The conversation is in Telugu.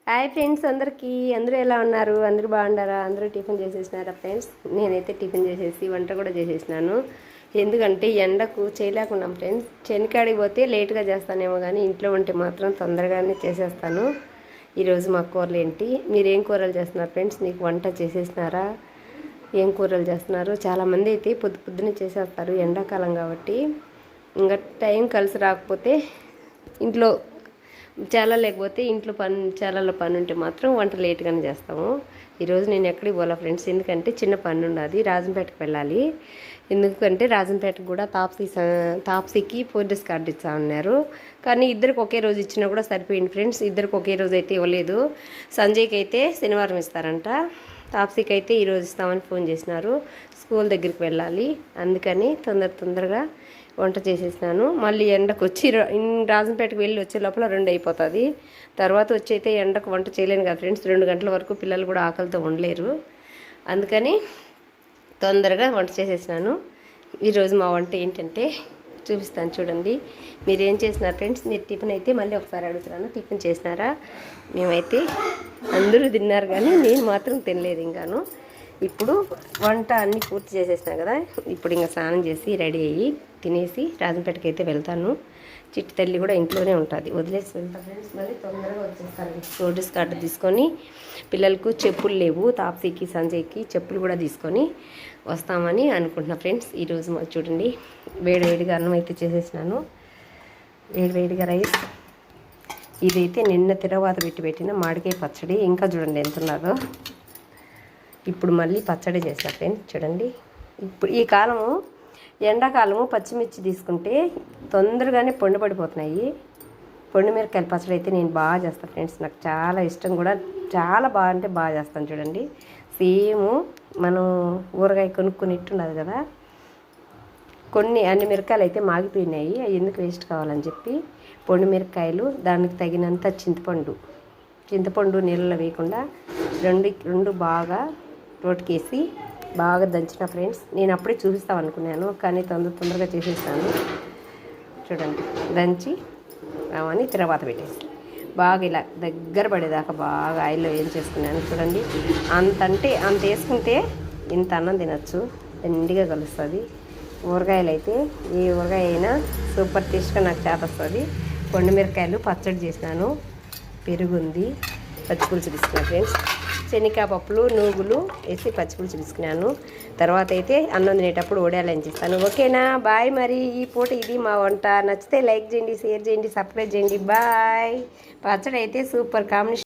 హాయ్ ఫ్రెండ్స్, అందరూ ఎలా ఉన్నారు? అందరూ బాగున్నారా? అందరూ టిఫిన్ చేసేసినారా ఫ్రెండ్స్? నేనైతే టిఫిన్ చేసేసి వంట కూడా చేసేసినాను. ఎందుకంటే ఎండకు చేయలేకున్నాం ఫ్రెండ్స్. చెనికాడికి పోతే లేట్గా చేస్తానేమో కానీ ఇంట్లో ఉంటే మాత్రం తొందరగానే చేసేస్తాను. ఈరోజు మా కూరలు ఏంటి, మీరు ఏం కూరలు చేస్తున్నారు ఫ్రెండ్స్? నీకు వంట చేసేసినారా? ఏం కూరలు చేస్తున్నారు? చాలామంది అయితే పొద్దున్నే చేసేస్తారు, ఎండాకాలం కాబట్టి. ఇంకా టైం కలిసి రాకపోతే ఇంట్లో లేకపోతే ఇంట్లో చాలాలో పని ఉంటే మాత్రం వంట లేట్గానే చేస్తాము. ఈరోజు నేను ఎక్కడికి పోలా ఫ్రెండ్స్, ఎందుకంటే చిన్న పని ఉన్నది, రాజంపేటకు వెళ్ళాలి. ఎందుకంటే రాజంపేటకు కూడా తాప్సీకి ప్రోగ్రెస్ కార్డు ఇచ్చా ఉన్నారు. కానీ ఇద్దరికి ఒకే రోజు ఇచ్చినా కూడా సరిపోయింది ఫ్రెండ్స్. ఇద్దరికి ఒకే రోజు అయితే ఇవ్వలేదు. సంజయ్కి అయితే శనివారం ఇస్తారంట, తాప్సీకి అయితే ఈరోజు ఇస్తామని ఫోన్ చేసినారు. స్కూల్ దగ్గరికి వెళ్ళాలి, అందుకని తొందరగా వంట చేసేసినాను. మళ్ళీ ఎండకు వచ్చి రాజంపేటకు వెళ్ళి వచ్చే లోపల 2 అయిపోతుంది. తర్వాత వచ్చి అయితే ఎండకు వంట చేయలేను కదా ఫ్రెండ్స్. 2 గంటల వరకు పిల్లలు కూడా ఆకలితో ఉండలేరు, అందుకని తొందరగా వంట చేసేసినాను. ఈరోజు మా వంట ఏంటంటే చూపిస్తాను, చూడండి. మీరు ఏం చేసినారు ఫ్రెండ్స్? మీరు టిఫిన్ అయితే మళ్ళీ ఒకసారి అడుగుతున్నాను, టిఫిన్ చేసినారా? మేమైతే అందరూ తిన్నారు కానీ నేను మాత్రం తినలేదు ఇంకాను. ఇప్పుడు వంట అన్నీ పూర్తి చేసేసినా కదా, ఇప్పుడు ఇంకా స్నానం చేసి రెడీ అయ్యి తినేసి రాజంపేటకి అయితే వెళ్తాను. చిట్టి తల్లి కూడా ఇంట్లోనే ఉంటుంది, వదిలేసి వెళ్తాను ఫ్రెండ్స్. మళ్ళీ తొందరగా వచ్చేస్తాను. ప్రోగ్రెస్ కార్డు తీసుకొని పిల్లలకు చెప్పులు లేవు, తాప్సీకి సంజయ్కి చెప్పులు కూడా తీసుకొని వస్తామని అనుకుంటున్నా ఫ్రెండ్స్. ఈరోజు మాకు చూడండి, వేడివేడిగా అన్నం అయితే చేసేసినాను, వేడివేడిగా రైస్. ఇదైతే నిన్న తిరవాత పెట్టిన మామిడికాయ పచ్చడి, ఇంకా చూడండి ఎంత ఉన్నదో. ఇప్పుడు మళ్ళీ పచ్చడి చేస్తా ఫ్రెండ్స్, చూడండి. ఇప్పుడు ఈ కాలము ఎండాకాలము పచ్చిమిర్చి తీసుకుంటే తొందరగానే పొండు పడిపోతున్నాయి. పొండు మిరపకాయల పచ్చడి అయితే నేను బాగా చేస్తాను ఫ్రెండ్స్, నాకు చాలా ఇష్టం కూడా, చాలా బాగా అంటే బాగా చేస్తాను. చూడండి, సేమ్ మనం ఊరగాయ కొనుక్కొని ఇట్టున్నది కదా, అన్ని మిరకాయలు అయితే మాగిపోయినాయి, అవి ఎందుకు వేస్ట్ కావాలని చెప్పి పొండు మిరకాయలు, దానికి తగినంత చింతపండు నీళ్ళలో వేయకుండా రెండు బాగా రోటికేసి బాగా దంచిన ఫ్రెండ్స్. నేను అప్పుడే చూపిస్తాను అనుకున్నాను, కానీ తొందరగా చేసేసాను. చూడండి, దంచి రావని తర్వాత పెట్టేసి బాగా ఇలా దగ్గర పడేదాకా బాగా ఆయిల్లో ఏం చేసుకున్నాను. చూడండి, అంత వేసుకుంటే ఇంత అన్నం తినచ్చు, ఎండిగా కలుస్తుంది. ఊరగాయలు అయితే ఏ ఊరగాయ అయినా సూపర్ టేస్ట్గా నాకు చేతొస్తుంది. కొండ మిరకాయలు పచ్చడి చేసినాను, పెరుగుంది, పచ్చిపులుసు తీసుకున్నాను ఫ్రెండ్స్. శనగకాయ పప్పులు నూగులు వేసి పచ్చిపులుసు తీసుకున్నాను. తర్వాత అయితే అన్నం తినేటప్పుడు వడియాలని చేస్తాను. ఓకేనా? బాయ్. మరి ఈ పూట ఇది మా వంట. నచ్చితే లైక్ చేయండి, షేర్ చేయండి, సబ్స్క్రైబ్ చేయండి. బాయ్. పచ్చడి అయితే సూపర్ కాంబినేషన్.